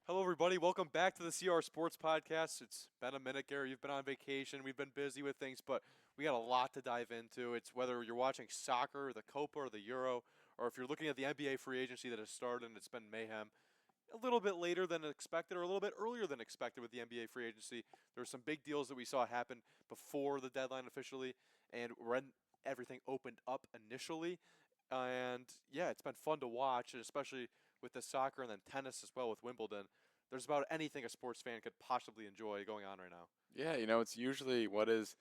Hello, everybody. Welcome back to the CR Sports Podcast. It's been a minute, Gary. You've been on vacation. We've been busy with things, but we got a lot to dive into. It's whether you're watching soccer, the Copa, or the Euro, or if you're looking at the NBA free agency that has started and it's been mayhem. A little bit later than expected, or a little bit earlier than expected with the NBA free agency. There were some big deals that we saw happen before the deadline officially, and when everything opened up initially. And yeah, it's been fun to watch, and especially with the soccer and then tennis as well with Wimbledon. There's about anything a sports fan could possibly enjoy going on right now. Yeah, it's usually what is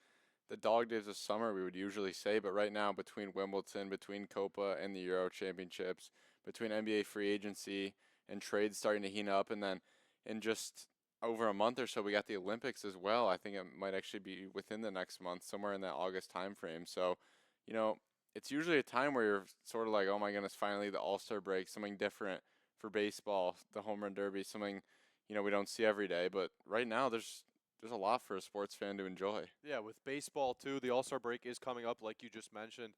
the dog days of summer, we would usually say, but right now between Wimbledon, between Copa and the Euro Championships, between NBA free agency and trades starting to heat up, and then in just over a month or so, we got the Olympics as well. I think it might actually be within the next month, somewhere in that August time frame. So, you know, it's usually a time where you're sort of like, oh my goodness, finally the All-Star break, something different for baseball, the home run derby, something we don't see every day. But right now, there's a lot for a sports fan to enjoy. Yeah, with baseball too, the All Star break is coming up, like you just mentioned.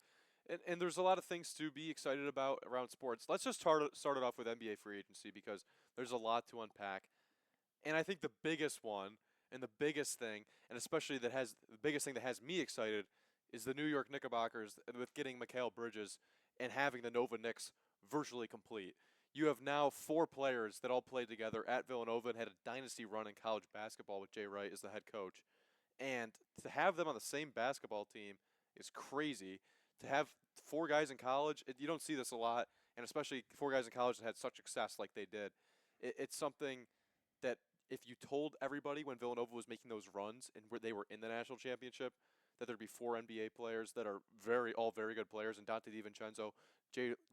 And there's a lot of things to be excited about around sports. Let's just start it off with NBA free agency because there's a lot to unpack. And I think the biggest one and the biggest thing, and especially the biggest thing that has me excited, is the New York Knickerbockers with getting Mikal Bridges and having the Nova Knicks virtually complete. You have now four players that all played together at Villanova and had a dynasty run in college basketball with Jay Wright as the head coach. And to have them on the same basketball team is crazy. To have four guys in college, you don't see this a lot, and especially four guys in college that had such success like they did. It's something that if you told everybody when Villanova was making those runs and where they were in the national championship that there'd be four NBA players that are all very good players, and Dante DiVincenzo,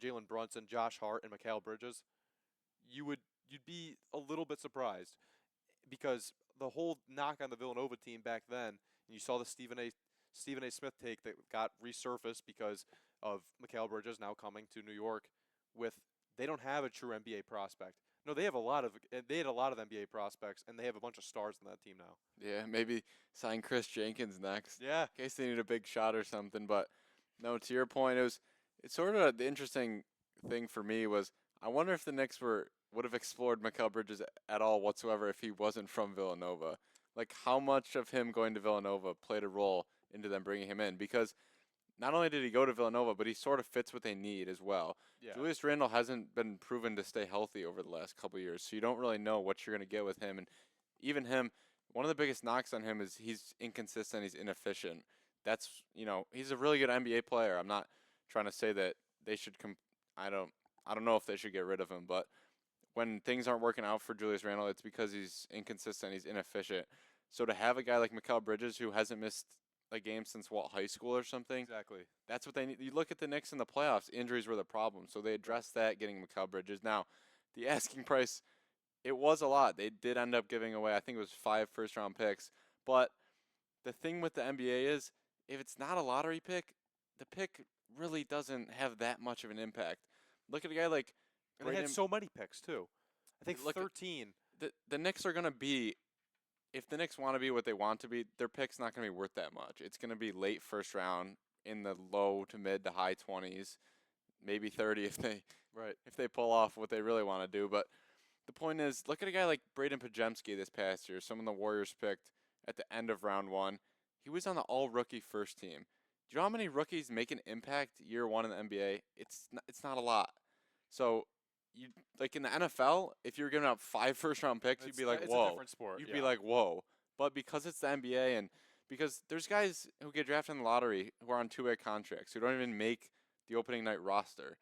Jalen Brunson, Josh Hart, and Mikal Bridges, you'd be a little bit surprised because the whole knock on the Villanova team back then, and you saw the Stephen A. Smith take that got resurfaced because of Mikal Bridges now coming to New York with they don't have a true NBA prospect. No, they had a lot of NBA prospects, and they have a bunch of stars on that team now. Yeah, maybe sign Chris Jenkins next Yeah, in case they need a big shot or something. But no, to your point, it's sort of the interesting thing for me was I wonder if the Knicks would have explored Mikal Bridges at all whatsoever if he wasn't from Villanova. Like how much of him going to Villanova played a role into them bringing him in because not only did he go to Villanova, but he sort of fits what they need as well. yeah. Julius Randle hasn't been proven to stay healthy over the last couple of years, so you don't really know what you're going to get with him. And even him, one of the biggest knocks on him is he's inconsistent, he's inefficient. He's a really good NBA player. I'm not trying to say that they should I don't know if they should get rid of him, but when things aren't working out for Julius Randle, it's because he's inconsistent, he's inefficient. So to have a guy like Mikal Bridges who hasn't missed a game since high school or something, Exactly. that's what they need. You look at the Knicks in the playoffs, injuries were the problem. So they addressed that, getting Mikal Bridges. Now, the asking price, it was a lot. They did end up giving away, I think it was 5 first round picks. But the thing with the NBA is, if it's not a lottery pick, the pick really doesn't have that much of an impact. Look at a guy like And they had Braden. so many picks too. I think Look at 13. the Knicks are going to be, if the Knicks want to be what they want to be, their pick's not going to be worth that much. It's going to be late first round in the low to mid to high 20s, maybe 30 Right. if they pull off what they really want to do. But the point is, look at a guy like Braden Pajemski this past year. Some of the Warriors picked at the end of round one. He was on the all-rookie first team. Do you know how many rookies make an impact year one in the NBA? It's not a lot. So you like in the NFL, if you're giving up 5 first-round picks, you'd be like, It's a whoa. different sport. You'd be Yeah. like, whoa. But because it's the NBA and because there's guys who get drafted in the lottery who are on two-way contracts who don't even make the opening night roster.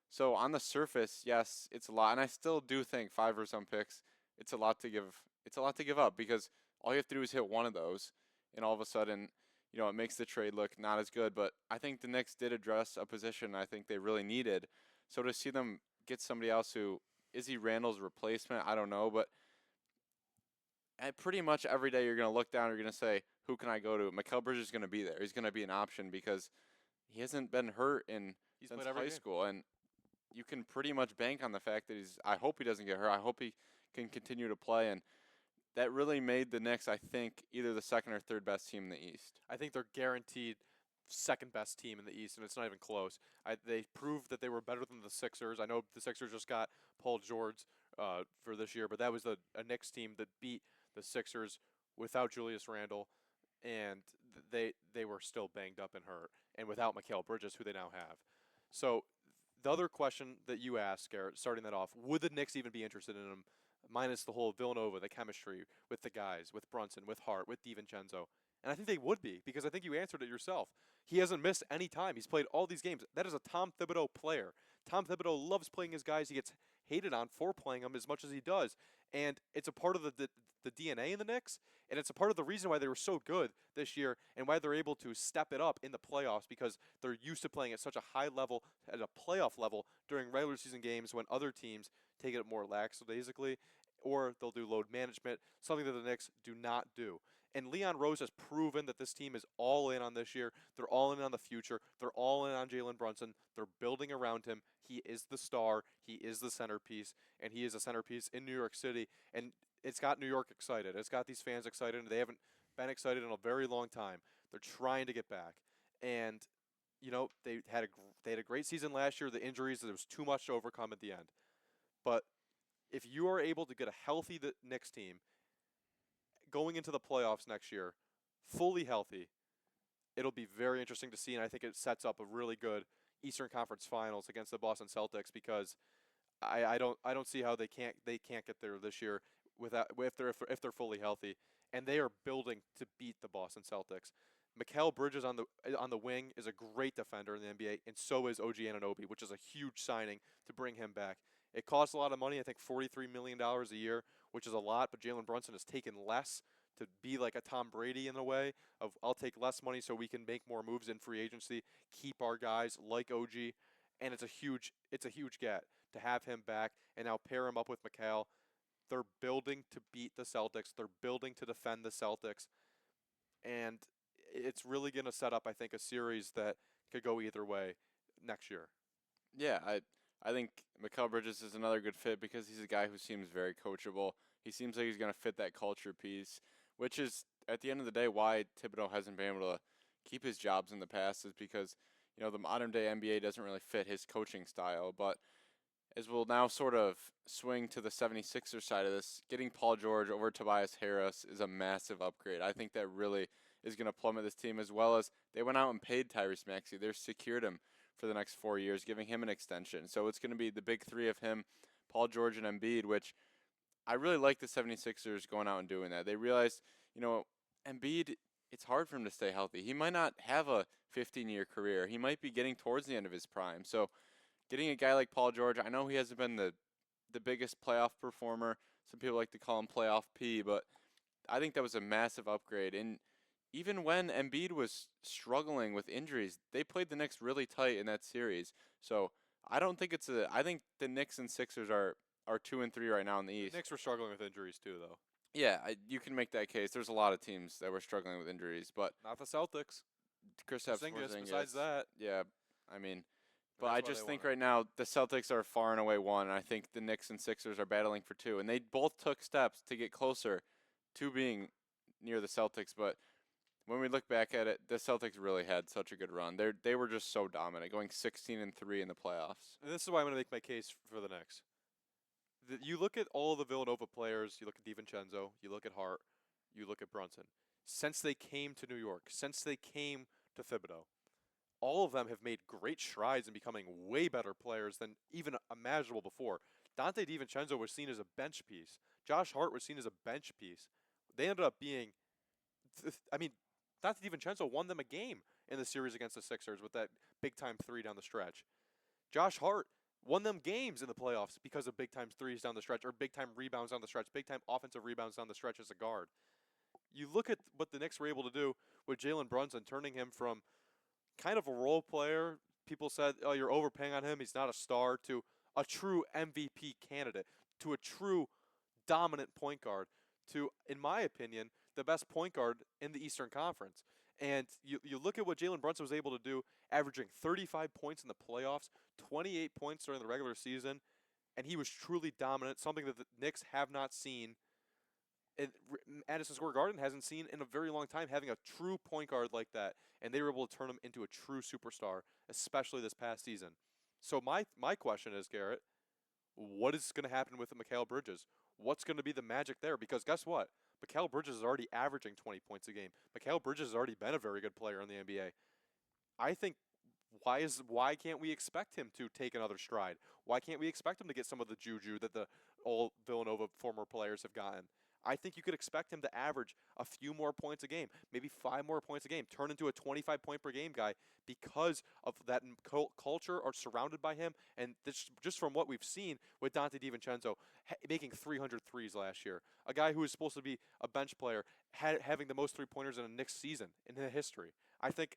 So on the surface, yes, it's a lot, and I still do think 5 or some picks. It's a lot to give. It's a lot to give up because all you have to do is hit one of those, and all of a sudden, it makes the trade look not as good. But I think the Knicks did address a position I think they really needed. So to see them get somebody else who is he Randall's replacement, I don't know, but pretty much every day you're going to look down, you're going to say, who can I go to? Mikal Bridges is going to be there. He's going to be an option because he hasn't been hurt He's since played every high game. school, and you can pretty much bank on the fact that I hope he doesn't get hurt. I hope he can continue to play, and that really made the Knicks, I think, either the second or third best team in the East. I think they're guaranteed second best team in the East, and it's not even close. They proved that they were better than the Sixers. I know the Sixers just got Paul George for this year, but that was a Knicks team that beat the Sixers without Julius Randle, and they were still banged up and hurt, and without Mikal Bridges, who they now have. So the other question that you asked, Garrett, starting that off, would the Knicks even be interested in him, minus the whole Villanova, the chemistry with the guys, with Brunson, with Hart, with DiVincenzo? And I think they would be, because I think you answered it yourself. He hasn't missed any time. He's played all these games. That is a Tom Thibodeau player. Tom Thibodeau loves playing his guys. He gets hated on for playing them as much as he does. And it's a part of the DNA in the Knicks, and it's a part of the reason why they were so good this year and why they're able to step it up in the playoffs, because they're used to playing at such a high level, at a playoff level, during regular season games when other teams take it more lackadaisically, or they'll do load management, something that the Knicks do not do. And Leon Rose has proven that this team is all in on this year. They're all in on the future. They're all in on Jalen Brunson. They're building around him. He is the star. He is the centerpiece. And he is a centerpiece in New York City. And it's got New York excited. It's got these fans excited. And they haven't been excited in a very long time. They're trying to get back. And, you know, they had a great season last year. The injuries, there was too much to overcome at the end. But if you are able to get a healthy Knicks team going into the playoffs next year, fully healthy, it'll be very interesting to see, and I think it sets up a really good Eastern Conference Finals against the Boston Celtics, because I don't see how they can't get there this year without if they're fully healthy, and they are building to beat the Boston Celtics. Mikal Bridges on the wing is a great defender in the NBA, and so is OG Anunoby, which is a huge signing to bring him back. It costs a lot of money, I think $43 million a year, which is a lot, but Jalen Brunson has taken less to be like a Tom Brady in a way of, I'll take less money so we can make more moves in free agency, keep our guys like OG, and it's a huge get to have him back and now pair him up with Mikal. They're building to beat the Celtics. They're building to defend the Celtics, and it's really going to set up, I think, a series that could go either way next year. Yeah, I think Mikal Bridges is another good fit because he's a guy who seems very coachable. He seems like he's going to fit that culture piece, which is, at the end of the day, why Thibodeau hasn't been able to keep his jobs in the past, is because, you know, the modern day NBA doesn't really fit his coaching style. But as we'll now sort of swing to the 76ers side of this, getting Paul George over Tobias Harris is a massive upgrade. I think that really is going to plummet this team, as well as they went out and paid Tyrese Maxey. They've secured him for the next 4 years, giving him an extension. So it's going to be the big three of him, Paul George, and Embiid, which I really like the 76ers going out and doing that. They realized, you know, Embiid, it's hard for him to stay healthy. He might not have a 15-year career. He might be getting towards the end of his prime. So getting a guy like Paul George, I know he hasn't been the biggest playoff performer. Some people like to call him playoff P, but I think that was a massive upgrade. And even when Embiid was struggling with injuries, they played the Knicks really tight in that series. So I don't think I think the Knicks and Sixers are 2 and 3 right now in the East. The Knicks were struggling with injuries too, though. Yeah, you can make that case. There's a lot of teams that were struggling with injuries, but Not the Celtics. Kristaps Porzingis, Porzingis, besides that, yeah, I mean, and but that's I why just they think won it. right now the Celtics are far and away one, and I think the Knicks and Sixers are battling for 2, and they both took steps to get closer to being near the Celtics, but when we look back at it, the Celtics really had such a good run. They were just so dominant, going 16 and 3 in the playoffs. And this is why I'm going to make my case for the Knicks. You look at all the Villanova players, you look at DiVincenzo, you look at Hart, you look at Brunson. Since they came to New York, since they came to Thibodeau, all of them have made great strides in becoming way better players than even imaginable before. Dante DiVincenzo was seen as a bench piece. Josh Hart was seen as a bench piece. They ended up being, I mean, Dante DiVincenzo won them a game in the series against the Sixers with that big time three down the stretch. Josh Hart won them games in the playoffs because of big time threes down the stretch, or big time rebounds down the stretch, big time offensive rebounds down the stretch as a guard. You look at what the Knicks were able to do with Jalen Brunson, turning him from kind of a role player. People said, "Oh, you're overpaying on him. He's not a star," to a true MVP candidate, to a true dominant point guard, to, in my opinion, the best point guard in the Eastern Conference. And you look at what Jalen Brunson was able to do, averaging 35 points in the playoffs, 28 points during the regular season, and he was truly dominant, something that the Knicks have not seen. Madison Square Garden hasn't seen in a very long time, having a true point guard like that, and they were able to turn him into a true superstar, especially this past season. So my question is, Garrett, what is going to happen with Mikal Bridges? What's going to be the magic there? Because guess what? Mikal Bridges is already averaging 20 points a game. Mikal Bridges has already been a very good player in the NBA. I think why can't we expect him to take another stride? Why can't we expect him to get some of the juju that the old Villanova former players have gotten? I think you could expect him to average a few more points a game, maybe 5 more points a game, turn into a 25 point per game guy because of that culture or surrounded by him. And this, just from what we've seen with Dante DiVincenzo making 300 threes last year, a guy who is supposed to be a bench player, having the most 3 pointers in a Knicks season in the history. I think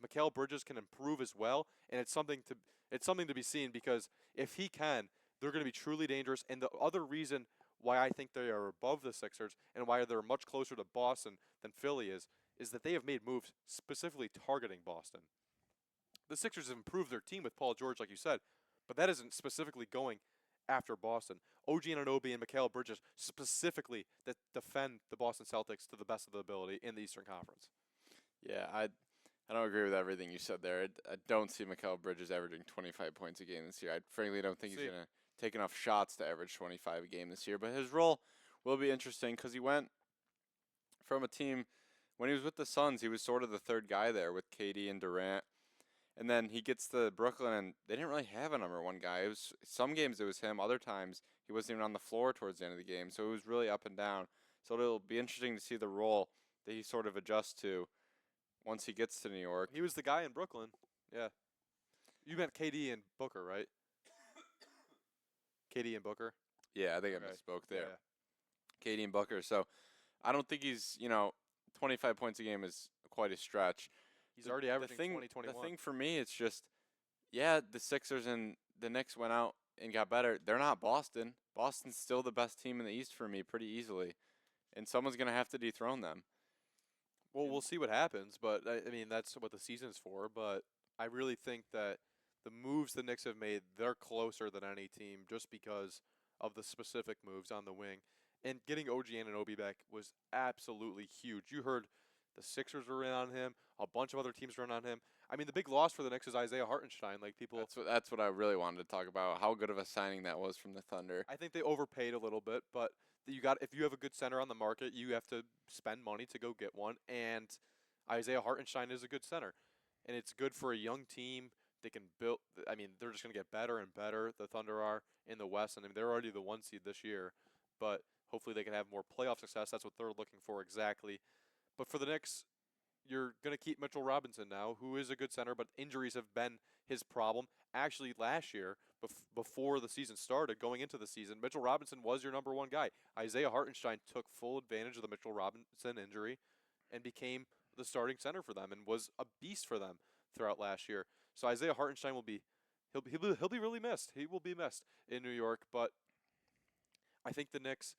Mikal Bridges can improve as well, and it's something to be seen because if he can, they're going to be truly dangerous. And the other reason why I think they are above the Sixers and why they're much closer to Boston than Philly is that they have made moves specifically targeting Boston. The Sixers have improved their team with Paul George, like you said, but that isn't specifically going after Boston. OG Anunoby and Mikal Bridges specifically that defend the Boston Celtics to the best of their ability in the Eastern Conference. Yeah, I don't agree with everything you said there. I don't see Mikal Bridges averaging 25 points a game this year. I frankly don't think he's going to take enough shots to average 25 a game this year. But his role will be interesting because he went from a team, when he was with the Suns, he was sort of the third guy there with KD and Durant. And then he gets to Brooklyn, and they didn't really have a number one guy. It was some games it was him, other times he wasn't even on the floor towards the end of the game. So it was really up and down. So it'll be interesting to see the role that he sort of adjusts to once he gets to New York. He was the guy in Brooklyn. Yeah. You meant KD and Booker, right? KD and Booker. Yeah, I think I Okay. misspoke there. Yeah. KD and Booker. So I don't think he's, 25 points a game is quite a stretch. He's already averaging thing, 20, 21. The thing for me, it's just, yeah, the Sixers and the Knicks went out and got better. They're not Boston. Boston's still the best team in the East for me pretty easily. And someone's going to have to dethrone them. Well, we'll see what happens, but I mean that's what the season's for. But I really think that the moves the Knicks have made, they're closer than any team just because of the specific moves on the wing. And getting OG Anunoby back was absolutely huge. You heard the Sixers were in on him, a bunch of other teams were in on him. I mean, the big loss for the Knicks is Isaiah Hartenstein. Like people, That's what I really wanted to talk about. How good of a signing that was from the Thunder. I think they overpaid a little bit, but if you have a good center on the market, you have to spend money to go get one. And Isaiah Hartenstein is a good center, and it's good for a young team. They can build. I mean, they're just going to get better and better. The Thunder are in the West, and I mean, they're already the 1 seed this year, but hopefully they can have more playoff success. That's what they're looking for exactly. But for the Knicks, you're going to keep Mitchell Robinson now, who is a good center, but injuries have been his problem. Actually, last year, before the season started, going into the season, Mitchell Robinson was your number one guy. Isaiah Hartenstein took full advantage of the Mitchell Robinson injury and became the starting center for them and was a beast for them throughout last year. So Isaiah Hartenstein he'll be really missed. He will be missed in New York, but I think the Knicks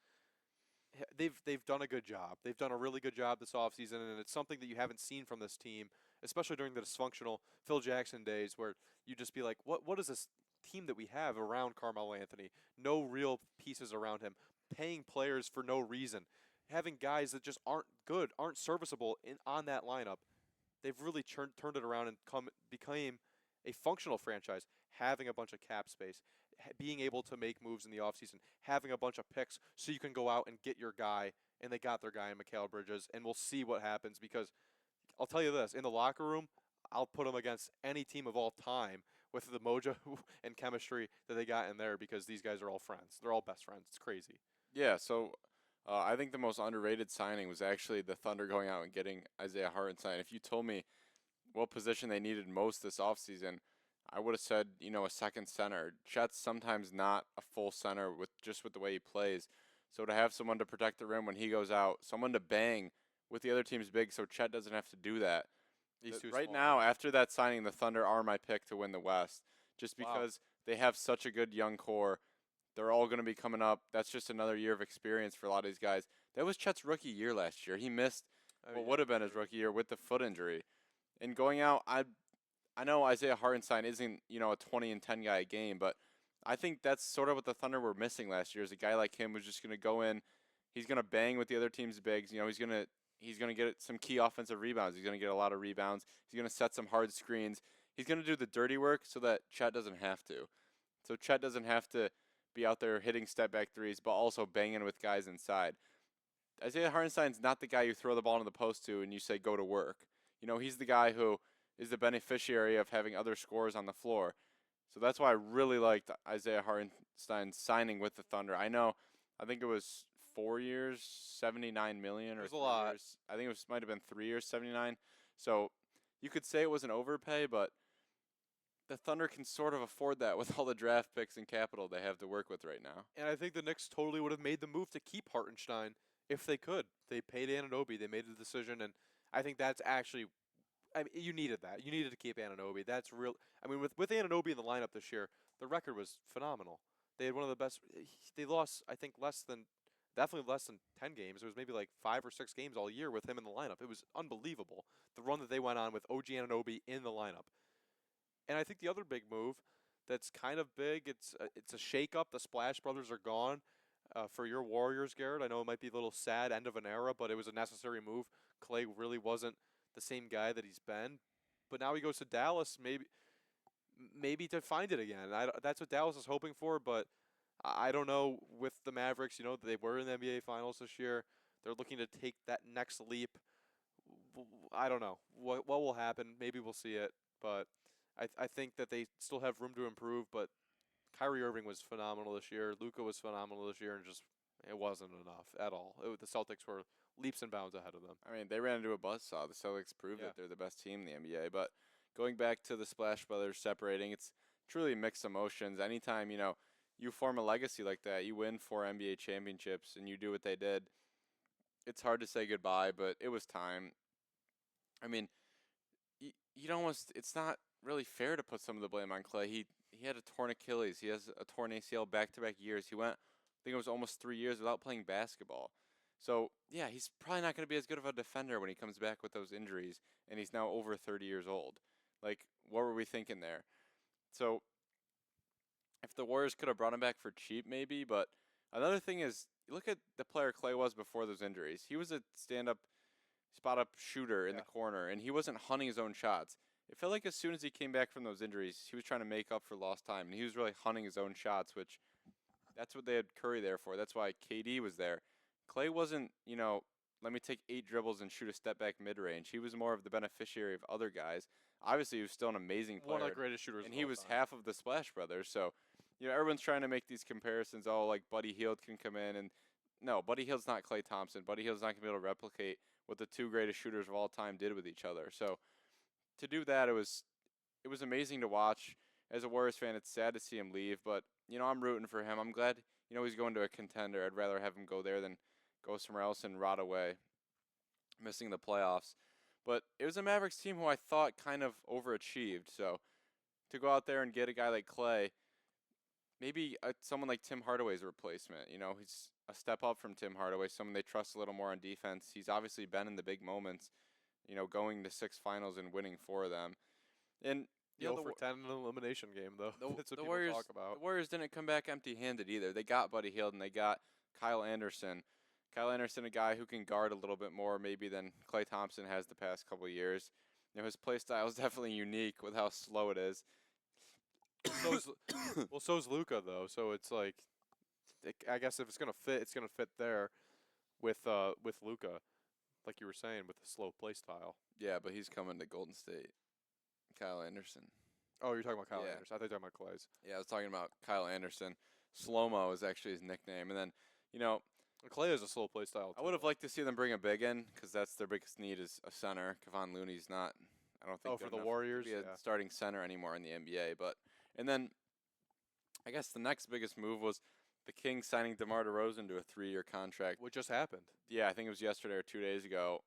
they've done a good job. They've done a really good job this offseason, and it's something that you haven't seen from this team, especially during the dysfunctional Phil Jackson days where you just be like, what is this team that we have around Carmelo Anthony? No real pieces around him, paying players for no reason, having guys that just aren't good, aren't serviceable on that lineup. They've really turned it around and became a functional franchise, having a bunch of cap space, being able to make moves in the offseason, having a bunch of picks so you can go out and get your guy, and they got their guy in Mikal Bridges, and we'll see what happens because I'll tell you this, in the locker room, I'll put them against any team of all time with the mojo and chemistry that they got in there because these guys are all friends. They're all best friends. It's crazy. Yeah, so I think the most underrated signing was actually the Thunder going out and getting Isaiah Hartenstein. If you told me what position they needed most this offseason, I would have said, a second center. Chet's sometimes not a full center with the way he plays. So to have someone to protect the rim when he goes out, someone to bang with the other team's big so Chet doesn't have to do that. He's too Right small. now, after that signing, the Thunder are my pick to win the West just Wow. because they have such a good young core. They're all going to be coming up. That's just another year of experience for a lot of these guys. That was Chet's rookie year last year. He missed what would have been his rookie year with the foot injury. And going out, I know Isaiah Hartenstein isn't, a 20 and 10 guy a game, but I think that's sort of what the Thunder were missing last year is a guy like him who's just going to go in, he's going to bang with the other team's bigs, he's going to get some key offensive rebounds. He's going to get a lot of rebounds. He's going to set some hard screens. He's going to do the dirty work so that Chet doesn't have to. So Chet doesn't have to be out there hitting step back threes, but also banging with guys inside. Isaiah Hartenstein's not the guy you throw the ball in the post to and you say go to work. He's the guy who is the beneficiary of having other scorers on the floor. So that's why I really liked Isaiah Hartenstein signing with the Thunder. I think it was 4 years, 79 million, It or was a 3 years. lot. I think it might have been 3 years, 79. So you could say it was an overpay, but the Thunder can sort of afford that with all the draft picks and capital they have to work with right now. And I think the Knicks totally would have made the move to keep Hartenstein if they could. They paid Anunoby. They made the decision, and I think that's actually. I mean, you needed that. You needed to keep Anunoby. That's real. I mean, with Anunoby in the lineup this year, the record was phenomenal. They had one of the best. They lost, I think, definitely less than 10 games. It was maybe like 5 or 6 games all year with him in the lineup. It was unbelievable the run that they went on with OG Anunoby in the lineup. And I think the other big move that's kind of big, it's a shakeup. The Splash Brothers are gone for your Warriors, Garrett. I know it might be a little sad, end of an era, but it was a necessary move. Clay really wasn't the same guy that he's been, but now he goes to Dallas, maybe to find it again. That's what Dallas is hoping for, but I don't know with the Mavericks. They were in the NBA Finals this year. They're looking to take that next leap. I don't know what will happen. Maybe we'll see it, but I think that they still have room to improve. But Kyrie Irving was phenomenal this year. Luka was phenomenal this year, and just it wasn't enough at all. The Celtics were leaps and bounds ahead of them. I mean, they ran into a buzzsaw. The Celtics proved Yeah. that they're the best team in the NBA. But going back to the Splash Brothers separating, it's truly mixed emotions. Anytime, you form a legacy like that, you win 4 NBA championships, and you do what they did, it's hard to say goodbye, but it was time. I mean, you'd almost, it's not really fair to put some of the blame on Clay. He had a torn Achilles. He has a torn ACL back-to-back years. He went, I think it was almost 3 years without playing basketball. So, yeah, he's probably not going to be as good of a defender when he comes back with those injuries, and he's now over 30 years old. Like, what were we thinking there? So, if the Warriors could have brought him back for cheap, maybe, but another thing is, you look at the player Clay was before those injuries. He was a stand-up, spot-up shooter in the corner, and he wasn't hunting his own shots. It felt like as soon as he came back from those injuries, he was trying to make up for lost time, and he was really hunting his own shots, which that's what they had Curry there for. That's why KD was there. Clay wasn't, let me take 8 dribbles and shoot a step back mid range. He was more of the beneficiary of other guys. Obviously, he was still an amazing player. One of the greatest shooters. And of he all was time. half of the Splash Brothers. So, everyone's trying to make these comparisons. Oh, like Buddy Hield can come in. And no, Buddy Hield's not Klay Thompson. Buddy Hield's not going to be able to replicate what the 2 greatest shooters of all time did with each other. So, to do that, it was amazing to watch. As a Warriors fan, it's sad to see him leave. But, I'm rooting for him. I'm glad, he's going to a contender. I'd rather have him go there than go somewhere else and rot away, missing the playoffs. But it was a Mavericks team who I thought kind of overachieved. So to go out there and get a guy like Clay, maybe someone like Tim Hardaway's replacement. He's a step up from Tim Hardaway, someone they trust a little more on defense. He's obviously been in the big moments, going to 6 finals and winning 4 of them. And The 0 for 10 in an elimination game, though. That's what the people Warriors talk about. The Warriors didn't come back empty-handed either. They got Buddy Hield and they got Kyle Anderson. Kyle Anderson, a guy who can guard a little bit more maybe than Klay Thompson has the past couple of years. His play style is definitely unique with how slow it is. So's Luka though. So it's like, I guess if it's gonna fit, it's gonna fit there with Luka, like you were saying, with the slow play style. Yeah, but he's coming to Golden State. Kyle Anderson. Oh, you're talking about Kyle Yeah. Anderson. I thought you were talking about Clay's. Yeah, I was talking about Kyle Anderson. Slow-mo is actually his nickname. And then, Clay has a slow play style. I would have liked to see them bring a big in because that's their biggest need is a center. Kevon Looney's not, I don't think, for good the enough Warriors, to be a yeah. starting center anymore in the NBA. And then I guess the next biggest move was the Kings signing DeMar DeRozan to a 3-year contract. What just happened? Yeah, I think it was yesterday or 2 days ago.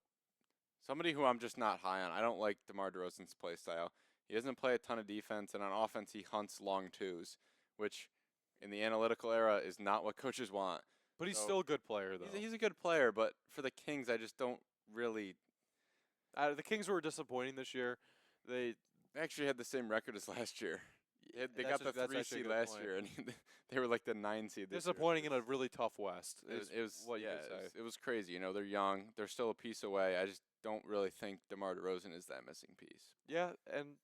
Somebody who I'm just not high on. I don't like DeMar DeRozan's play style. He doesn't play a ton of defense, and on offense he hunts long twos, which in the analytical era is not what coaches want. But he's still a good player, though. He's a good player, but for the Kings, I just don't really. The Kings were disappointing this year. They actually had the same record as last year. They got the that's 3 actually a seed good last point. year, and they were like the 9 seed this disappointing year. in a really tough West. It was what you yeah, could say. it was crazy. They're young. They're still a piece away. I just don't really think DeMar DeRozan is that missing piece. Yeah, and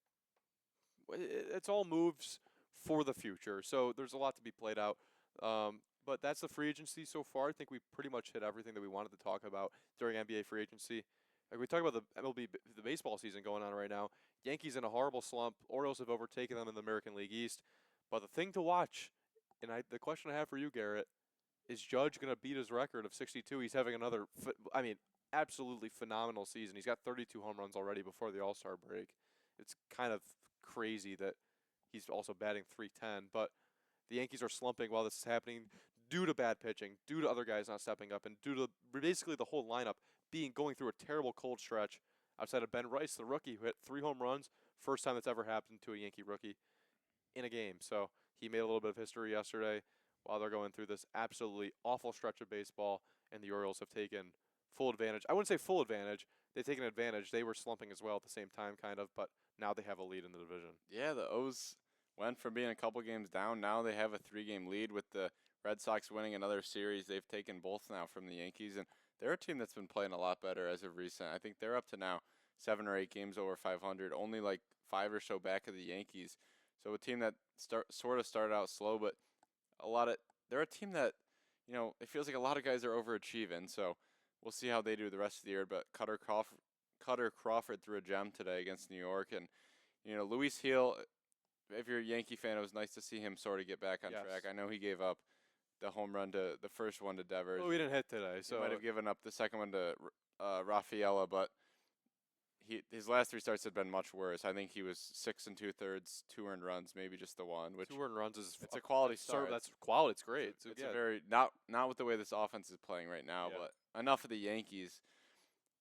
it's all moves for the future. So there's a lot to be played out. But that's the free agency so far. I think we pretty much hit everything that we wanted to talk about during NBA free agency. Like we talk about the MLB, the baseball season going on right now. Yankees in a horrible slump. Orioles have overtaken them in the American League East. But the thing to watch, and the question I have for you, Garrett, is Judge going to beat his record of 62? He's having another, absolutely phenomenal season. He's got 32 home runs already before the All Star break. It's kind of crazy that he's also batting 310. But the Yankees are slumping while this is happening due to bad pitching, due to other guys not stepping up, and due to basically the whole lineup going through a terrible cold stretch. Outside of Ben Rice, the rookie, who hit 3 home runs, first time that's ever happened to a Yankee rookie in a game. So he made a little bit of history yesterday while they're going through this absolutely awful stretch of baseball, and the Orioles have taken full advantage. I wouldn't say full advantage. They've taken advantage. They were slumping as well at the same time, kind of, but now they have a lead in the division. Yeah, the O's went from being a couple games down. Now they have a 3-game lead with the Red Sox winning another series. They've taken both now from the Yankees, and they're a team that's been playing a lot better as of recent. I think they're up to now 7 or 8 games over 500, only like 5 or so back of the Yankees. So a team that sort of started out slow, but they're a team that, it feels like a lot of guys are overachieving. So we'll see how they do the rest of the year. But Cutter Crawford threw a gem today against New York, and Luis Heel. If you're a Yankee fan, it was nice to see him sort of get back on track. I know he gave up the home run to the first one to Devers. Well, we didn't hit today, so he might have given up the second one to Rafaela, but his last 3 starts had been much worse. I think he was 6 2/3, 2 earned runs, maybe just the one. Which 2 earned runs is it's a quality start. That's quality. It's great. It's a very not with the way this offense is playing right now. Yeah. But enough of the Yankees.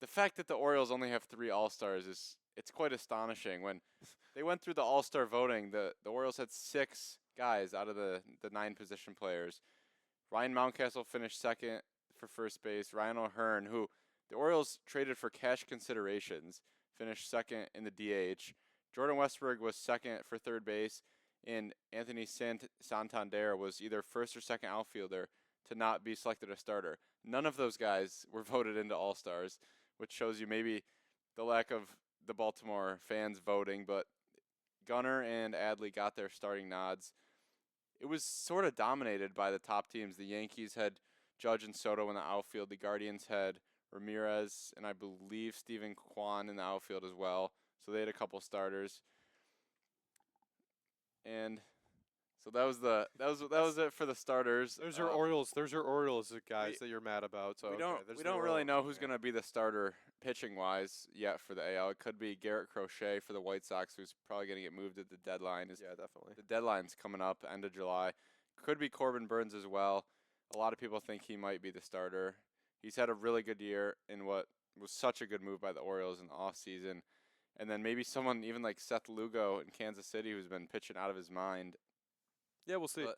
The fact that the Orioles only have 3 All-Stars it's quite astonishing. When they went through the All-Star voting, the Orioles had 6 guys out of the 9 position players. Ryan Mountcastle finished second for first base. Ryan O'Hearn, who the Orioles traded for cash considerations, finished second in the DH. Jordan Westburg was second for third base, and Anthony Santander was either first or second outfielder to not be selected a starter. None of those guys were voted into All-Stars, which shows you maybe the lack of the Baltimore fans voting, but Gunnar and Adley got their starting nods. It was sort of dominated by the top teams. The Yankees had Judge and Soto in the outfield. The Guardians had Ramirez and I believe Steven Kwan in the outfield as well. So they had a couple starters. And so that was it for the starters. There's your Orioles. There's your Orioles guys that you're mad about. So we don't really know who's going to be the starter pitching wise yet for the AL. It could be Garrett Crochet for the White Sox, who's probably going to get moved at the deadline. Yeah, definitely. The deadline's coming up end of July. Could be Corbin Burns as well. A lot of people think he might be the starter. He's had a really good year in what was such a good move by the Orioles in the offseason. And then maybe someone even like Seth Lugo in Kansas City who's been pitching out of his mind. Yeah, we'll see. But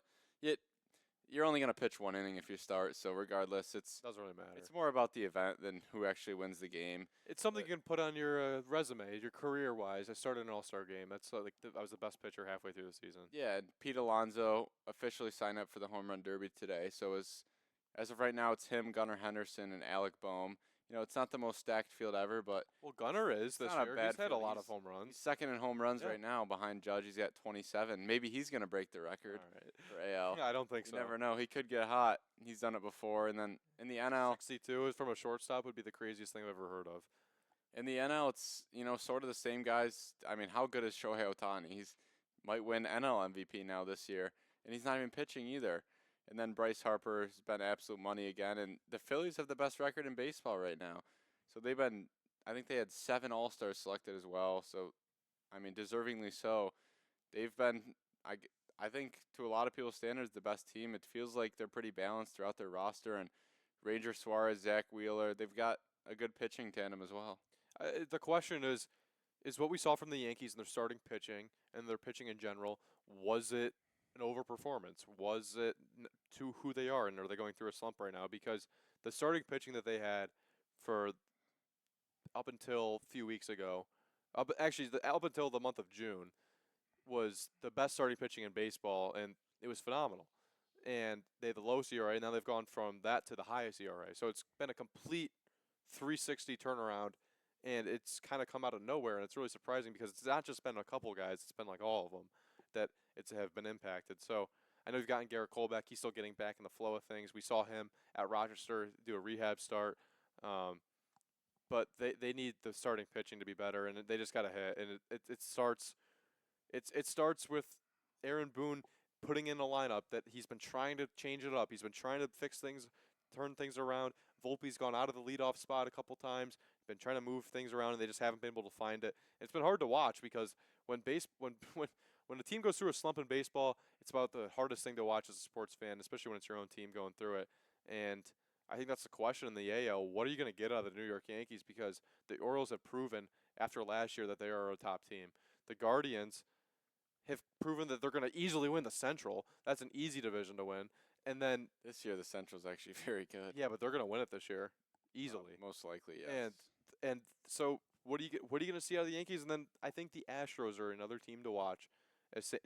you're only going to pitch 1 inning if you start, so regardless, doesn't really matter. It's more about the event than who actually wins the game. It's something you can put on your resume, your career-wise. I started an All-Star game. That's I was the best pitcher halfway through the season. Yeah, and Pete Alonso officially signed up for the Home Run Derby today, so as of right now, it's him, Gunnar Henderson, and Alec Boehm. It's not the most stacked field ever, but Gunnar is this year. He's had a lot of home runs. He's second in home runs right now behind Judge. He's got 27. Maybe he's going to break the record for AL. Yeah, I don't think so. You never know. He could get hot. He's done it before. And then in the NL, 62 from a shortstop would be the craziest thing I've ever heard of. In the NL, it's sort of the same guys. I mean, how good is Shohei Ohtani? He's might win NL MVP now this year, and he's not even pitching either. And then Bryce Harper has been absolute money again, and the Phillies have the best record in baseball right now. So I think they had 7 All-Stars selected as well. So, I mean, deservingly so. They've been, I think, to a lot of people's standards, the best team. It feels like they're pretty balanced throughout their roster. And Ranger Suarez, Zach Wheeler, they've got a good pitching tandem as well. The question is what we saw from the Yankees in their starting pitching and their pitching in general, was it an overperformance? Was it to who they are, and are they going through a slump right now? Because the starting pitching that they had for up until a few weeks ago, up until the month of June, was the best starting pitching in baseball, and it was phenomenal. And they had the lowest ERA, and now they've gone from that to the highest ERA. So it's been a complete 360 turnaround, and it's kind of come out of nowhere, and it's really surprising because it's not just been a couple guys, it's been like all of them that have been impacted. So I know you've gotten Garrett Cole back. He's still getting back in the flow of things. We saw him at Rochester do a rehab start. But they need the starting pitching to be better, and they just got to hit. And it starts it starts with Aaron Boone putting in a lineup that he's been trying to change it up. He's been trying to fix things, turn things around. Volpe's gone out of the leadoff spot a couple times, been trying to move things around, and they just haven't been able to find it. It's been hard to watch because when a team goes through a slump in baseball, it's about the hardest thing to watch as a sports fan, especially when it's your own team going through it. And I think that's the question in the AL. What are you going to get out of the New York Yankees? Because the Orioles have proven after last year that they are a top team. The Guardians have proven that they're going to easily win the Central. That's an easy division to win. And then This year the Central's actually very good. yeah, but they're going to win it this year easily. Most likely, yes. And so what are you going to see out of the Yankees? And then I think the Astros are another team to watch.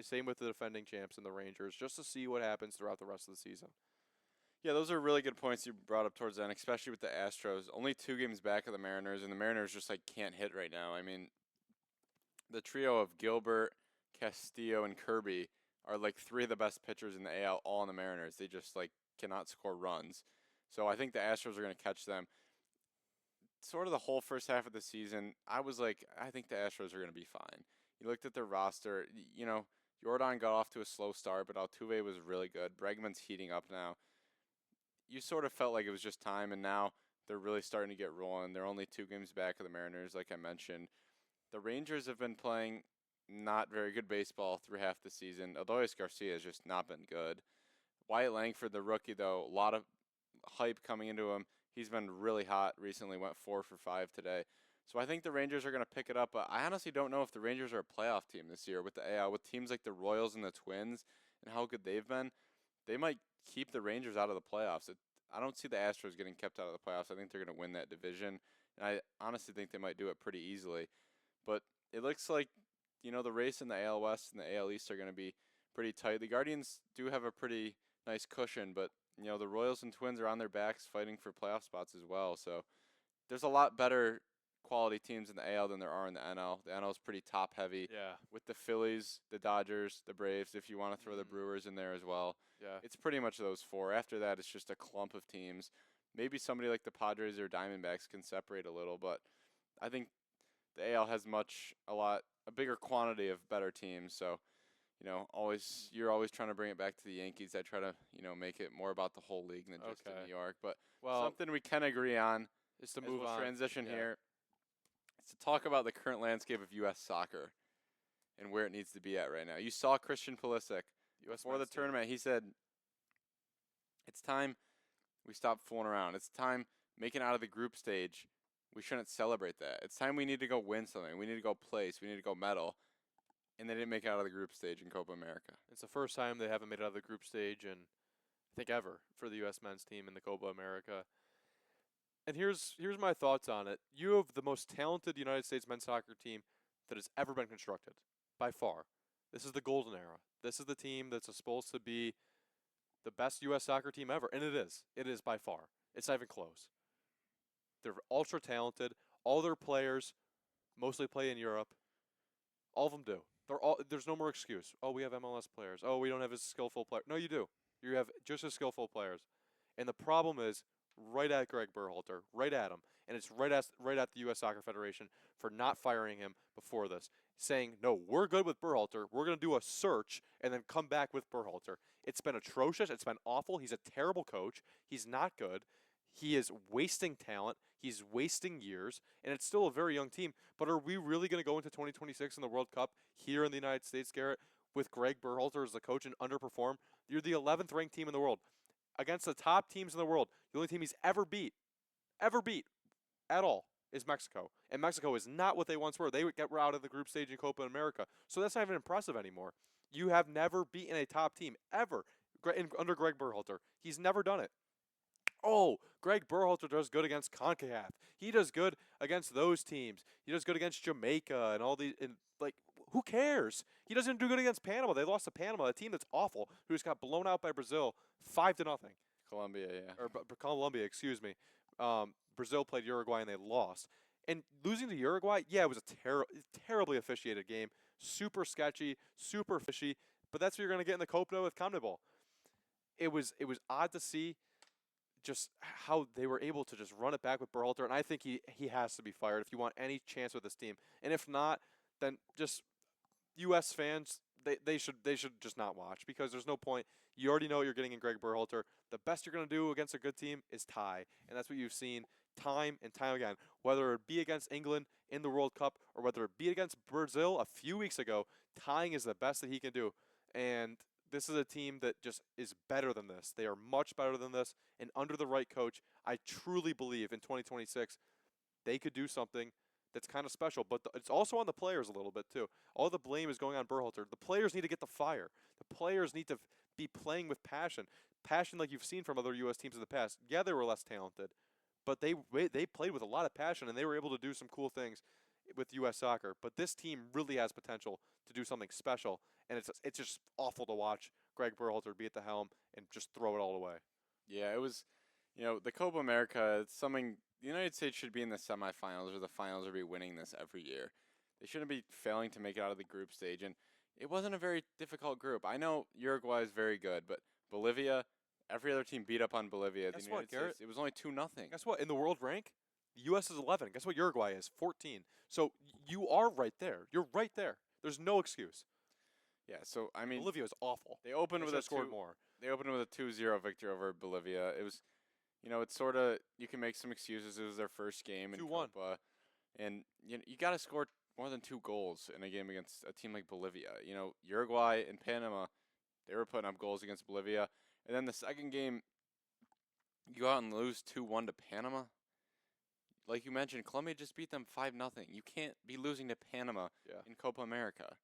Same with the defending champs and the Rangers, just to see what happens throughout the rest of the season. Yeah, those are really good points you brought up towards the end, especially with the Astros. Only 2 games back of the Mariners, and the Mariners just like can't hit right now. I mean, the trio of Gilbert, Castillo, and Kirby are like 3 of the best pitchers in the AL, all in the Mariners. They just like cannot score runs. So I think the Astros are going to catch them. Sort of the whole first half of the season, I was like, I think the Astros are going to be fine. You looked at their roster, Jordan got off to a slow start, but Altuve was really good. Bregman's heating up now. You sort of felt like it was just time, and now they're really starting to get rolling. They're only 2 games back of the Mariners, like I mentioned. The Rangers have been playing not very good baseball through half the season. Adolis Garcia has just not been good. Wyatt Langford, the rookie, though, a lot of hype coming into him. He's been really hot recently, went 4 for 5 today. So I think the Rangers are going to pick it up, but I honestly don't know if the Rangers are a playoff team this year with the AL, with teams like the Royals and the Twins and how good they've been. They might keep the Rangers out of the playoffs. I don't see the Astros getting kept out of the playoffs. I think they're going to win that division, and I honestly think they might do it pretty easily. But it looks like, the race in the AL West and the AL East are going to be pretty tight. The Guardians do have a pretty nice cushion, but, the Royals and Twins are on their backs fighting for playoff spots as well. So there's a lot better quality teams in the AL than there are in the NL. The NL is pretty top heavy. Yeah. With the Phillies, the Dodgers, the Braves, if you want to throw the Brewers in there as well. Yeah. It's pretty much those 4. After that, it's just a clump of teams. Maybe somebody like the Padres or Diamondbacks can separate a little, but I think the AL has a bigger quantity of better teams. So, you're always trying to bring it back to the Yankees. I try to, make it more about the whole league than just in New York. But something we can agree on is to as move we'll on. transition Yeah. here. It's to talk about the current landscape of U.S. soccer and where it needs to be at right now. You saw Christian Pulisic before the tournament. He said, it's time we stop fooling around. It's time making out of the group stage. We shouldn't celebrate that. It's time we need to go win something. We need to go place. We need to go medal. And they didn't make it out of the group stage in Copa America. It's the first time they haven't made it out of the group stage, and I think ever, for the U.S. men's team in the Copa America. And here's my thoughts on it. You have the most talented United States men's soccer team that has ever been constructed, by far. This is the golden era. This is the team that's supposed to be the best U.S. soccer team ever, and it is. It is by far. It's not even close. They're ultra talented. All their players mostly play in Europe. All of them do. There's no more excuse. Oh, we have MLS players. Oh, we don't have as skillful players. No, you do. You have just as skillful players. And the problem is right at Greg Berhalter, right at him, and it's right at the U.S. Soccer Federation for not firing him before this, saying, no, we're good with Berhalter. We're going to do a search and then come back with Berhalter. It's been atrocious. It's been awful. He's a terrible coach. He's not good. He is wasting talent. He's wasting years, and it's still a very young team. But are we really going to go into 2026 in the World Cup here in the United States, Garrett, with Greg Berhalter as the coach and underperform? You're the 11th ranked team in the world. Against the top teams in the world, the only team he's ever beat at all, is Mexico. And Mexico is not what they once were. They would get out of the group stage in Copa America. So that's not even impressive anymore. You have never beaten a top team, ever, under Greg Berhalter. He's never done it. Oh, Greg Berhalter does good against CONCACAF. He does good against those teams. He does good against Jamaica and all these. And who cares? He doesn't do good against Panama. They lost to Panama, a team that's awful, who just got blown out by Brazil 5-0. Colombia, yeah. Or Colombia, excuse me. Brazil played Uruguay and they lost. And losing to Uruguay, yeah, it was a terribly officiated game. Super sketchy, super fishy. But that's what you're going to get in the Copa with CONMEBOL. it was odd to see just how they were able to just run it back with Berhalter, and I think he has to be fired if you want any chance with this team. And if not, then just U.S. fans they should just not watch because there's no point. You already know what you're getting in Greg Berhalter. The best you're going to do against a good team is tie, and that's what you've seen time and time again. Whether it be against England in the World Cup or whether it be against Brazil a few weeks ago, tying is the best that he can do. And this is a team that just is better than this. They are much better than this, and under the right coach, I truly believe in 2026 they could do something that's kind of special. But it's also on the players a little bit too. All the blame is going on Berhalter. The players need to get the fire. The players need to be playing with passion, passion like you've seen from other U.S. teams in the past. Yeah, they were less talented, but they played with a lot of passion and they were able to do some cool things with U.S. soccer. But this team really has potential to do something special, and it's just awful to watch Greg Berhalter be at the helm and just throw it all away. Yeah, it was, the Copa America, it's something the United States should be in the semifinals or the finals or be winning this every year. They shouldn't be failing to make it out of the group stage, and it wasn't a very difficult group. I know Uruguay is very good, but Bolivia, every other team beat up on Bolivia. Guess The what, United Garrett? States, it was only 2-0. Guess what? In the world rank, the U.S. is 11. Guess what? Uruguay is 14. So you are right there. You're right there. There's no excuse. Yeah, so I mean, Bolivia is awful. they opened They with should a have scored two, more. they opened with a 2-0 victory over Bolivia. It was, it's sort of you can make some excuses. It was their first game in 2-1. Copa, and you got to score more than 2 goals in a game against a team like Bolivia. Uruguay and Panama, they were putting up goals against Bolivia, and then the second game, you go out and lose 2-1 to Panama. Like you mentioned, Colombia just beat them 5-0. You can't be losing to Panama Yeah. in Copa America.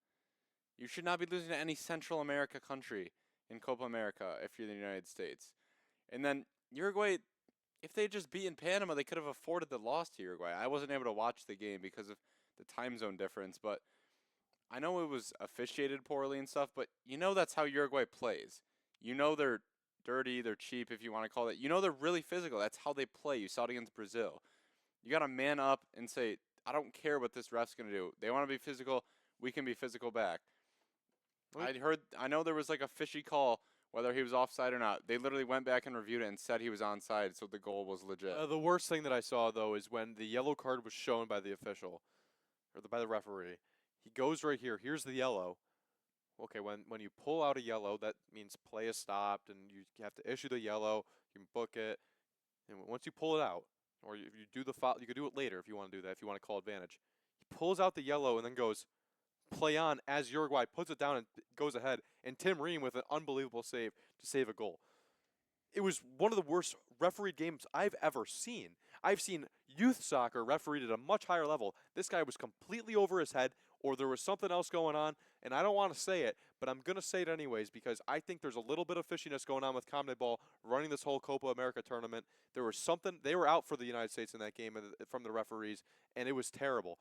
You should not be losing to any Central America country in Copa America if you're the United States. And then Uruguay, if they had just beaten Panama, they could have afforded the loss to Uruguay. I wasn't able to watch the game because of the time zone difference, but I know it was officiated poorly and stuff, but that's how Uruguay plays. They're dirty, they're cheap if you want to call it. They're really physical. That's how they play. You saw it against Brazil. You got to man up and say, I don't care what this ref's going to do. They want to be physical, we can be physical back. I know there was like a fishy call, whether he was offside or not. They literally went back and reviewed it and said he was onside, so the goal was legit. The worst thing that I saw though is when the yellow card was shown by the official, or by the referee. He goes right here. Here's the yellow. Okay, when you pull out a yellow, that means play is stopped, and you have to issue the yellow. You can book it, and once you pull it out, or if you do the foul, you could do it later if you want to do that. If you want to call advantage, he pulls out the yellow and then goes play on as Uruguay puts it down and goes ahead, and Tim Ream with an unbelievable save to save a goal. It was one of the worst refereed games I've ever seen. I've seen youth soccer refereed at a much higher level. This guy was completely over his head, or there was something else going on, and I don't want to say it, but I'm going to say it anyways because I think there's a little bit of fishiness going on with CONMEBOL running this whole Copa America tournament. There was something, they were out for the United States in that game from the referees, and it was terrible.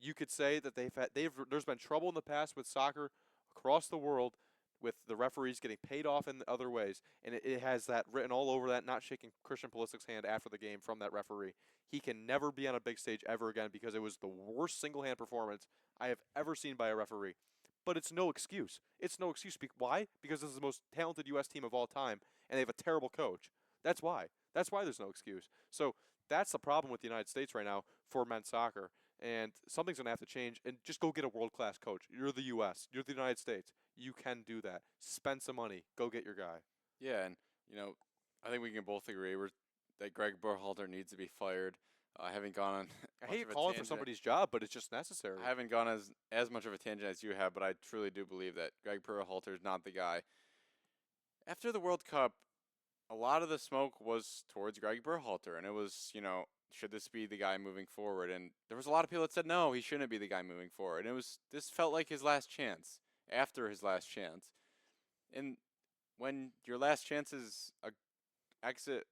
You could say that there's been trouble in the past with soccer across the world with the referees getting paid off in other ways, and it has that written all over that, not shaking Christian Pulisic's hand after the game from that referee. He can never be on a big stage ever again because it was the worst single-hand performance I have ever seen by a referee. But it's no excuse. It's no excuse. Why? Because this is the most talented U.S. team of all time, and they have a terrible coach. That's why. That's why there's no excuse. So that's the problem with the United States right now for men's soccer. And something's going to have to change. And just go get a world-class coach. You're the U.S. You're the United States. You can do that. Spend some money. Go get your guy. Yeah, and I think we can both agree that Greg Berhalter needs to be fired. I haven't gone on. I much hate of a calling for tangent. somebody's job, but it's just necessary. I haven't gone as much of a tangent as you have, but I truly do believe that Greg Berhalter is not the guy. After the World Cup, a lot of the smoke was towards Greg Berhalter, and it was, should this be the guy moving forward? And there was a lot of people that said no, he shouldn't be the guy moving forward. And this felt like his last chance, after his last chance. And when your last chance is a exit,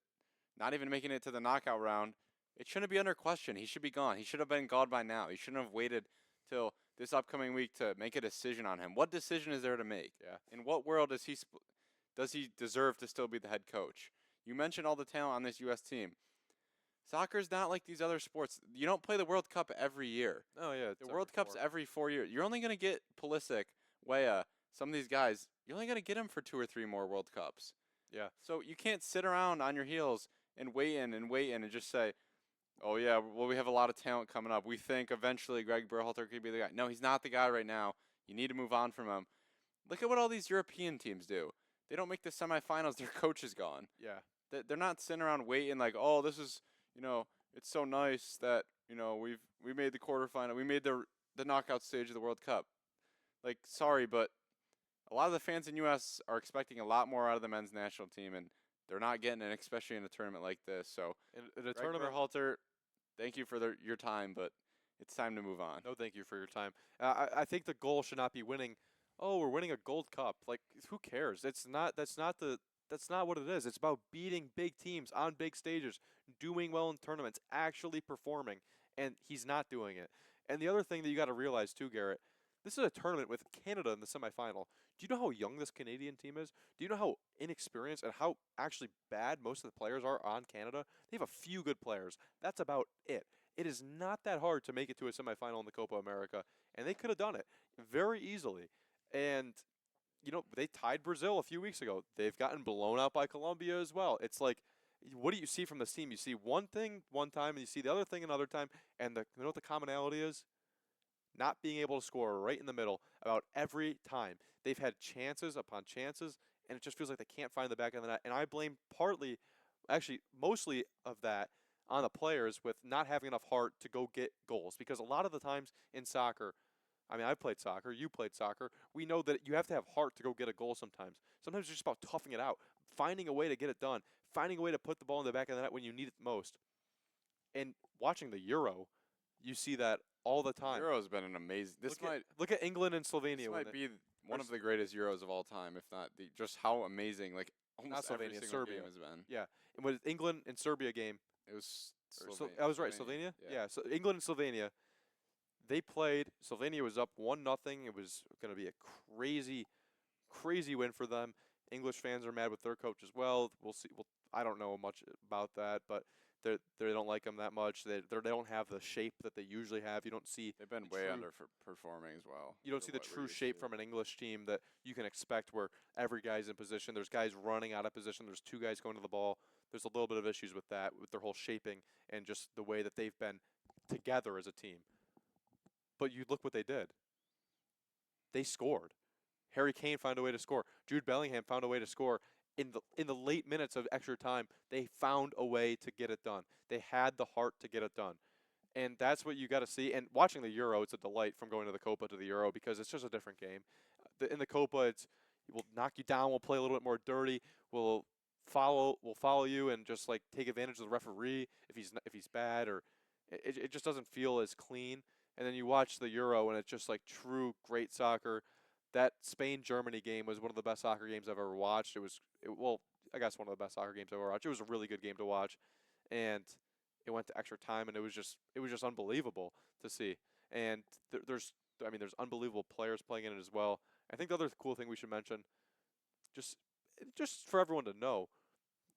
not even making it to the knockout round, it shouldn't be under question. He should be gone. He should have been gone by now. He shouldn't have waited till this upcoming week to make a decision on him. What decision is there to make? Yeah. In what world does he deserve to still be the head coach? You mentioned all the talent on this U.S. team. Soccer's not like these other sports. You don't play the World Cup every year. Oh, yeah. The World Cup's every 4 years. You're only going to get Pulisic, Weah, some of these guys. You're only going to get them for 2 or 3 more World Cups. Yeah. So you can't sit around on your heels and wait in and just say, oh yeah, well we have a lot of talent coming up. We think eventually Greg Berhalter could be the guy. No, he's not the guy right now. You need to move on from him. Look at what all these European teams do. They don't make the semifinals. Their coach is gone. Yeah. They're not sitting around waiting like, oh, this is, it's so nice that we made the quarterfinal. We made the knockout stage of the World Cup. Like, sorry, but a lot of the fans in U.S. are expecting a lot more out of the men's national team, and they're not getting it, especially in a tournament like this. So, In a Greg tournament. Berhalter, thank you for your time, but it's time to move on. No, thank you for your time. I think the goal should not be winning. Oh, we're winning a gold cup. Like, who cares? It's not. That's not what it is. It's about beating big teams on big stages, doing well in tournaments, actually performing, and he's not doing it. And the other thing that you got to realize too, Garrett, this is a tournament with Canada in the semifinal. Do you know how young this Canadian team is? Do you know how inexperienced and how actually bad most of the players are on Canada? They have a few good players. That's about it. It is not that hard to make it to a semifinal in the Copa America, and they could have done it very easily. And they tied Brazil a few weeks ago. They've gotten blown out by Colombia as well. It's like, what do you see from this team? You see one thing one time, and you see the other thing another time, and you know what the commonality is? Not being able to score right in the middle about every time. They've had chances upon chances, and it just feels like they can't find the back of the net. And I blame partly, actually, mostly of that on the players with not having enough heart to go get goals. Because a lot of the times in soccer, I mean, I played soccer, you played soccer. We know that you have to have heart to go get a goal sometimes. Sometimes it's just about toughing it out, finding a way to get it done, finding a way to put the ball in the back of the net when you need it most. And watching the Euro, you see that all the time. Euro's been an amazing. Look at England and Slovenia. This might be one of the greatest Euros of all time, if not just how amazing. Like almost not every Slovenia, single Serbia game has been. Yeah, and with England and Serbia game, It was. I was right. Slovenia. Yeah. So England and Slovenia, they played. Slovenia was up 1-0. It was going to be a crazy, crazy win for them. English fans are mad with their coach as well. We'll see. Well, I don't know much about that, but they don't like him that much. They don't have the shape that they usually have. You don't see. They've been way underperforming as well. You don't see the true shape from an English team that you can expect, where every guy's in position. There's guys running out of position. There's two guys going to the ball. There's a little bit of issues with that, with their whole shaping and just the way that they've been together as a team. But you look what they did. They scored. Harry Kane found a way to score. Jude Bellingham found a way to score. In the late minutes of extra time, they found a way to get it done. They had the heart to get it done. And that's what you got to see. And watching the Euro, it's a delight from going to the Copa to the Euro because it's just a different game. In the Copa, we'll knock you down, we'll play a little bit more dirty, we'll follow you and just like take advantage of the referee if he's bad, or it just doesn't feel as clean. And then you watch the Euro and it's just like true great soccer. That Spain-Germany game was one of the best soccer games I've ever watched. I guess one of the best soccer games I've ever watched. It was a really good game to watch, and it went to extra time, and it was just unbelievable to see. And there's unbelievable players playing in it as well. I think the other cool thing we should mention, just for everyone to know,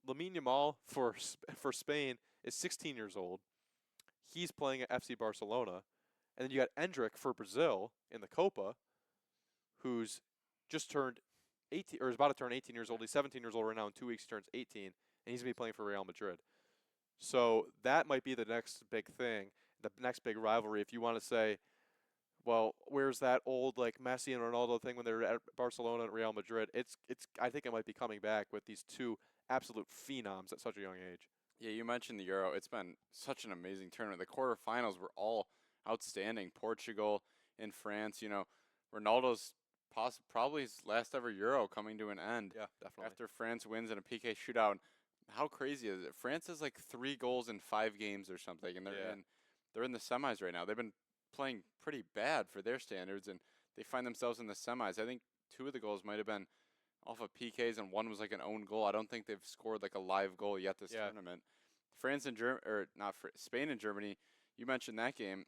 Lamine Yamal for Spain is 16 years old. He's playing at FC Barcelona, and then you got Endrick for Brazil in the Copa, who's just turned 18 or is about to turn 18 years old. He's 17 years old right now. In 2 weeks, he turns 18, and he's gonna be playing for Real Madrid. So that might be the next big thing, the next big rivalry. If you want to say, well, where's that old like Messi and Ronaldo thing when they were at Barcelona and Real Madrid? It's. I think it might be coming back with these two absolute phenoms at such a young age. Yeah, you mentioned the Euro. It's been such an amazing tournament. The quarterfinals were all outstanding. Portugal and France. Ronaldo's probably his last ever Euro coming to an end. Yeah, definitely. After France wins in a PK shootout. How crazy is it? France has like 3 goals in 5 games or something, and they're in the semis right now. They've been playing pretty bad for their standards, and they find themselves in the semis. I think 2 of the goals might have been off of PKs, and one was like an own goal. I don't think they've scored like a live goal yet this tournament. France and Spain and Germany. You mentioned that game.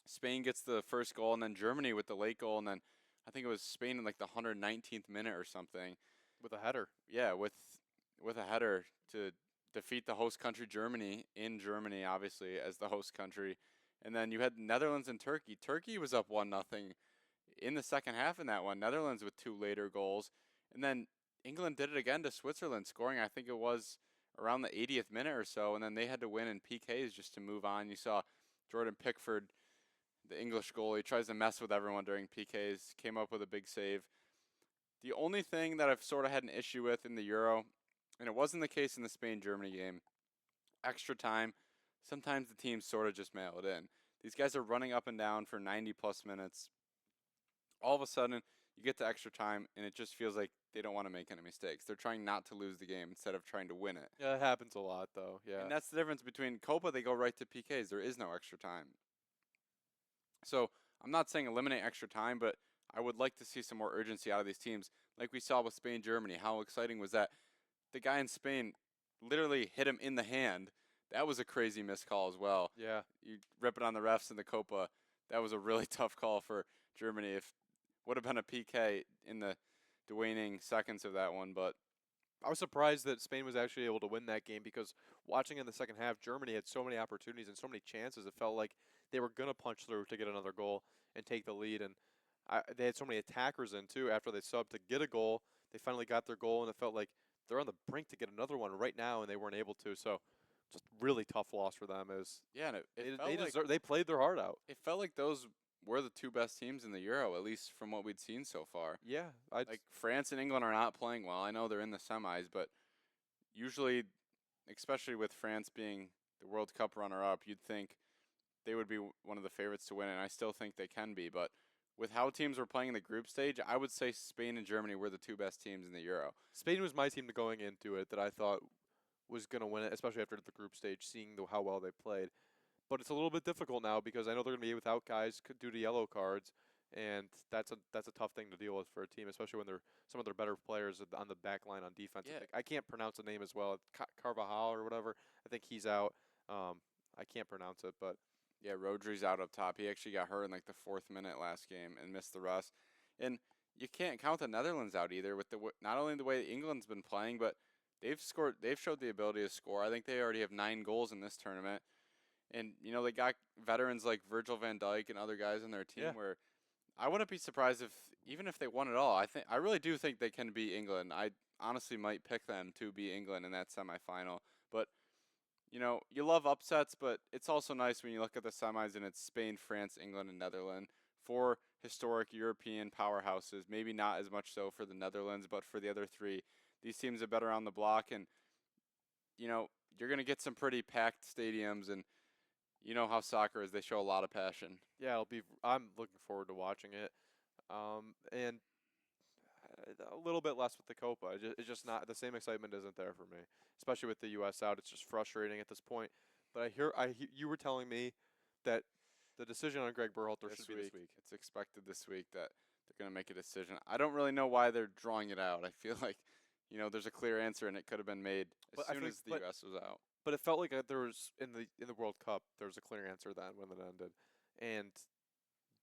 Spain gets the first goal, and then Germany with the late goal, and then I think it was Spain in like the 119th minute or something With a header. Yeah, with a header to defeat the host country Germany in Germany, obviously as the host country, and then you had Netherlands and Turkey. Turkey was up 1-0 in the second half in that one. Netherlands with 2 later goals, and then England did it again to Switzerland, scoring I think it was around the 80th minute or so, and then they had to win in PKs just to move on. You saw Jordan Pickford, the English goalie, tries to mess with everyone during PKs, came up with a big save. The only thing that I've sort of had an issue with in the Euro, and it wasn't the case in the Spain-Germany game, extra time, sometimes the teams sort of just mail it in. These guys are running up and down for 90 plus minutes. All of a sudden, you get to extra time, and it just feels like they don't want to make any mistakes. They're trying not to lose the game instead of trying to win it. Yeah, it happens a lot though. Yeah. And that's the difference between Copa, they go right to PKs. There is no extra time. So I'm not saying eliminate extra time, but I would like to see some more urgency out of these teams. Like we saw with Spain, Germany. How exciting was that? The guy in Spain literally hit him in the hand. That was a crazy missed call as well. Yeah. You rip it on the refs in the Copa. That was a really tough call for Germany. If would have been a PK in the waning seconds of that one, but I was surprised that Spain was actually able to win that game because watching in the second half, Germany had so many opportunities and so many chances. It felt like they were going to punch through to get another goal and take the lead. And they had so many attackers in, too, after they subbed to get a goal. They finally got their goal, and it felt like they're on the brink to get another one right now, and they weren't able to. So just really tough loss for them. yeah, and They played their heart out. it felt like those were the two best teams in the Euro, at least from what we'd seen so far. Yeah. Like France and England are not playing well. I know they're in the semis, but usually, especially with France being the World Cup runner-up, you'd think they would be one of the favorites to win, and I still think they can be. But with how teams were playing in the group stage, I would say Spain and Germany were the two best teams in the Euro. Spain was my team going into it that I thought was going to win it, especially after the group stage, seeing how well they played. But it's a little bit difficult now because I know they're going to be without guys due to yellow cards, and that's a tough thing to deal with for a team, especially when they're some of their better players on the back line on defense. Yeah. I can't pronounce the name as well. Carvajal or whatever. I think he's out. I can't pronounce it, but Yeah, Rodri's out up top. He actually got hurt in like the 4th minute last game and missed the rest. And you can't count the Netherlands out either with not only the way England's been playing, but they've showed the ability to score. I think they already have 9 goals in this tournament. And they got veterans like Virgil van Dijk and other guys on their team Yeah. where I wouldn't be surprised even if they won it all. I really do think they can beat England. I honestly might pick them to beat England in that semifinal. But you love upsets, but it's also nice when you look at the semis and it's Spain, France, England, and Netherlands. 4 historic European powerhouses. Maybe not as much so for the Netherlands, but for the other 3, these teams are better on the block, and you're gonna get some pretty packed stadiums, and you know how soccer is. They show a lot of passion. yeah, I'm looking forward to watching it. And a little bit less with the Copa. It's just not the same excitement isn't there for me, especially with the U.S. out. It's just frustrating at this point. But you were telling me that the decision on Greg Berhalter should be this week. It's expected this week that they're going to make a decision. I don't really know why they're drawing it out. I feel like, there's a clear answer and it could have been made as soon as the U.S. was out. But it felt like there was in the World Cup there was a clear answer then when it ended, and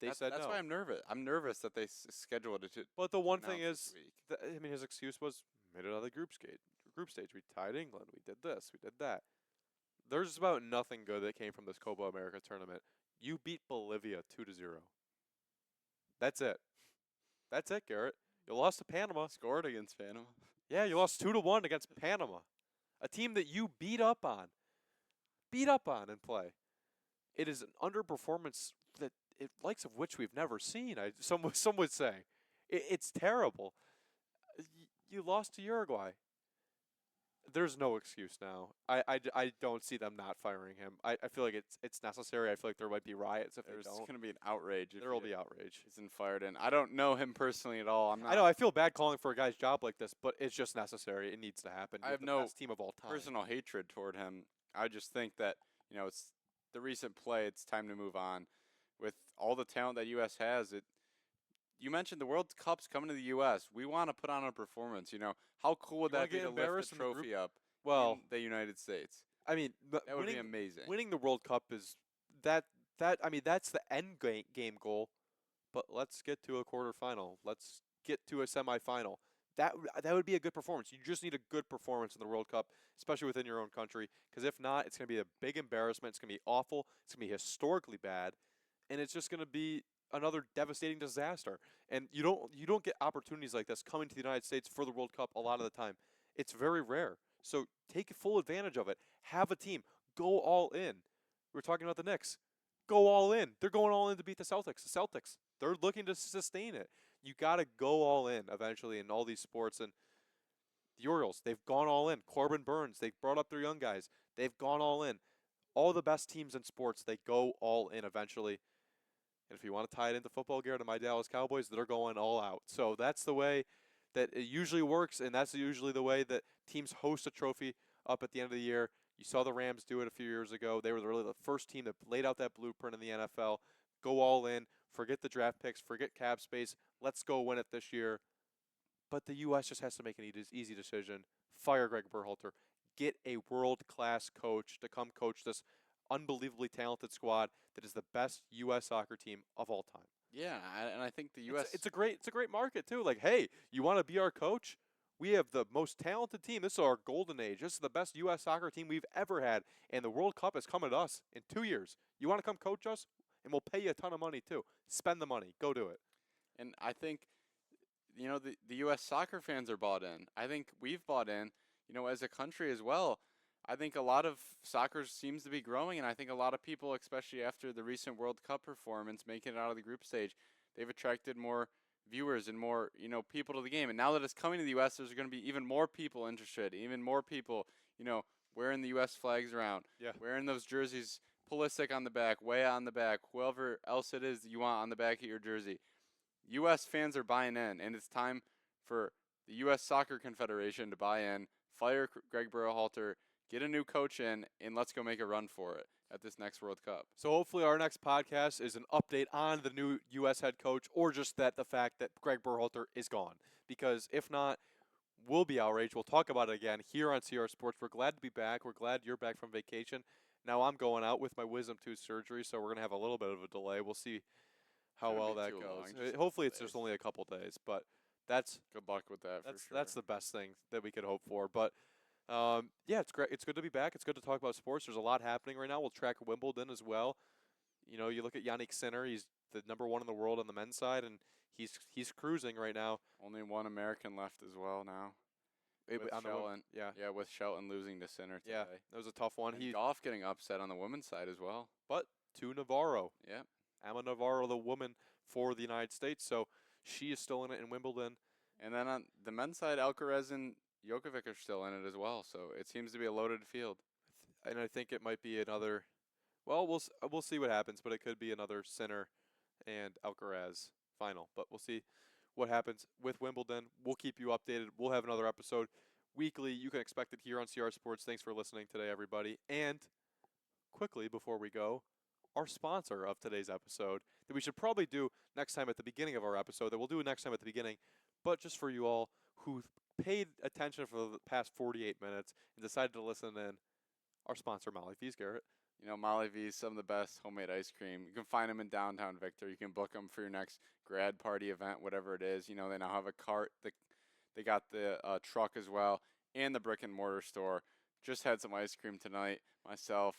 they said that's no. why I'm nervous. I'm nervous that they scheduled it. But the one thing announce is, this week. his excuse was made it out of the group stage. Group stage, we tied England. We did this. We did that. There's about nothing good that came from this Copa America tournament. You beat Bolivia 2-0. That's it. That's it, Garrett. You lost to Panama. Scored against Panama. Yeah, you lost 2-1 against Panama, a team that you beat up on in play. It is an underperformance that likes of which we've never seen. Some would say it's terrible. You lost to Uruguay. There's no excuse now. I don't see them not firing him. I feel like it's necessary. I feel like there might be riots if There's they don't. going to be an outrage. There will be outrage. Isn't fired in. I don't know him personally at all. I'm not. I know. I feel bad calling for a guy's job like this, but it's just necessary. It needs to happen. I You're have the no best team of all time. personal hatred toward him. I just think that it's the recent play. It's time to move on. With all the talent that U.S. has, you mentioned the World Cup's coming to the U.S. We want to put on a performance. How cool would You wanna that be get to lift embarrassed the in the group? trophy up Well, in the United States? I mean, That would be amazing. winning the World Cup is that. I mean, that's the end game goal. But let's get to a quarterfinal. Let's get to a semifinal. That would be a good performance. You just need a good performance in the World Cup, especially within your own country. Because if not, it's going to be a big embarrassment. It's going to be awful. It's going to be historically bad, and it's just going to be another devastating disaster. And you don't get opportunities like this coming to the United States for the World Cup a lot of the time. It's very rare. So take full advantage of it. Have a team. Go all in. We're talking about the Knicks. Go all in. They're going all in to beat the Celtics. The Celtics. They're looking to sustain it. You got to go all in eventually in all these sports. And the Orioles, they've gone all in. Corbin Burns, they brought up their young guys. They've gone all in. All the best teams in sports, they go all in eventually. And if you want to tie it into football, Garrett, and my Dallas Cowboys, they're going all out. So that's the way that it usually works, and that's usually the way that teams host a trophy up at the end of the year. You saw the Rams do it a few years ago. They were really the first team that laid out that blueprint in the NFL. Go all in. Forget the draft picks. Forget cap space. Let's go win it this year. But the U.S. just has to make an easy decision. Fire Greg Berhalter. Get a world-class coach to come coach this unbelievably talented squad that is the best U.S. soccer team of all time. Yeah, and I think the U.S. It's a great market too. Like, hey, you want to be our coach? We have the most talented team. This is our golden age. This is the best U.S. soccer team we've ever had, and the World Cup is coming to us in 2 years. You want to come coach us? And we'll pay you a ton of money too. Spend the money. Go do it. And I think, the U.S. soccer fans are bought in. I think we've bought in, as a country as well. I think a lot of soccer seems to be growing, and I think a lot of people, especially after the recent World Cup performance, making it out of the group stage, they've attracted more viewers and more, people to the game. And now that it's coming to the U.S., there's going to be even more people interested, even more people, wearing the U.S. flags around, Yeah. wearing those jerseys, Pulisic on the back, Weah on the back, whoever else it is that you want on the back of your jersey. U.S. fans are buying in, and it's time for the U.S. Soccer Confederation to buy in, fire Greg Berhalter, get a new coach in, and let's go make a run for it at this next World Cup. So hopefully our next podcast is an update on the new U.S. head coach, or just the fact that Greg Berhalter is gone. Because if not, we'll be outraged. We'll talk about it again here on CR Sports. We're glad to be back. We're glad you're back from vacation. Now I'm going out with my wisdom tooth surgery, so we're gonna have a little bit of a delay. We'll see how Shouldn't well be that too goes. long, just a Hopefully couple it's just days. only a couple days, but that's Good luck with that for sure. that's the best thing that we could hope for. But yeah, it's great. It's good to be back. It's good to talk about sports. There's a lot happening right now. We'll track Wimbledon as well. You look at Yannick Sinner. He's the #1 in the world on the men's side, and he's cruising right now. Only one American left as well now. With On the Shelton. yeah, Yeah, with Shelton losing to Sinner today. yeah, that was a tough one. And golf getting upset on the women's side as well. But to Navarro, Yeah. Emma Navarro, the woman for the United States, so she is still in it in Wimbledon. And then on the men's side, Alcaraz and Djokovic are still in it as well. So it seems to be a loaded field. And I think it might be another. Well, we'll see what happens, but it could be another Sinner and Alcaraz final. But we'll see what happens with Wimbledon. We'll keep you updated. We'll have another episode weekly. You can expect it here on CR Sports. Thanks for listening today, everybody. And quickly before we go, our sponsor of today's episode that we should probably do next time at the beginning of our episode. That we'll do next time at the beginning, but just for you all who paid attention for the past 48 minutes and decided to listen in. Our sponsor, Molly Fees, Garrett. Molly V's, some of the best homemade ice cream. You can find them in downtown Victor. You can book them for your next grad party event, whatever it is. They now have a cart. They got the truck as well, and the brick and mortar store. Just had some ice cream tonight myself.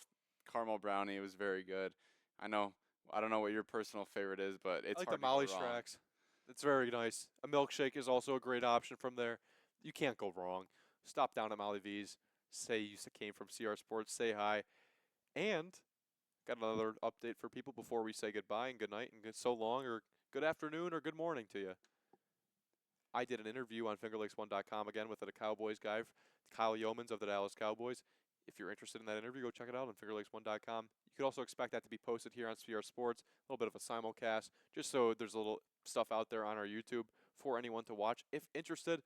Caramel brownie. It was very good. I don't know what your personal favorite is, but it's I like hard the Molly to go wrong. Stracks. It's very nice. A milkshake is also a great option from there. You can't go wrong. Stop down at Molly V's. Say you came from CR Sports. Say hi. And got another update for people before we say goodbye and good night and so long, or good afternoon or good morning to you. I did an interview on FingerLakes1.com again with a Cowboys guy, Kyle Yeomans of the Dallas Cowboys. If you're interested in that interview, go check it out on FingerLakes1.com. You could also expect that to be posted here on CR Sports, a little bit of a simulcast, just so there's a little stuff out there on our YouTube for anyone to watch if interested.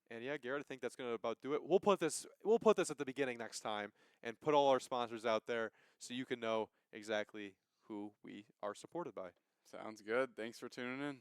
And yeah, Garrett, I think that's gonna about do it. We'll put this at the beginning next time and put all our sponsors out there so you can know exactly who we are supported by. Sounds good. Thanks for tuning in.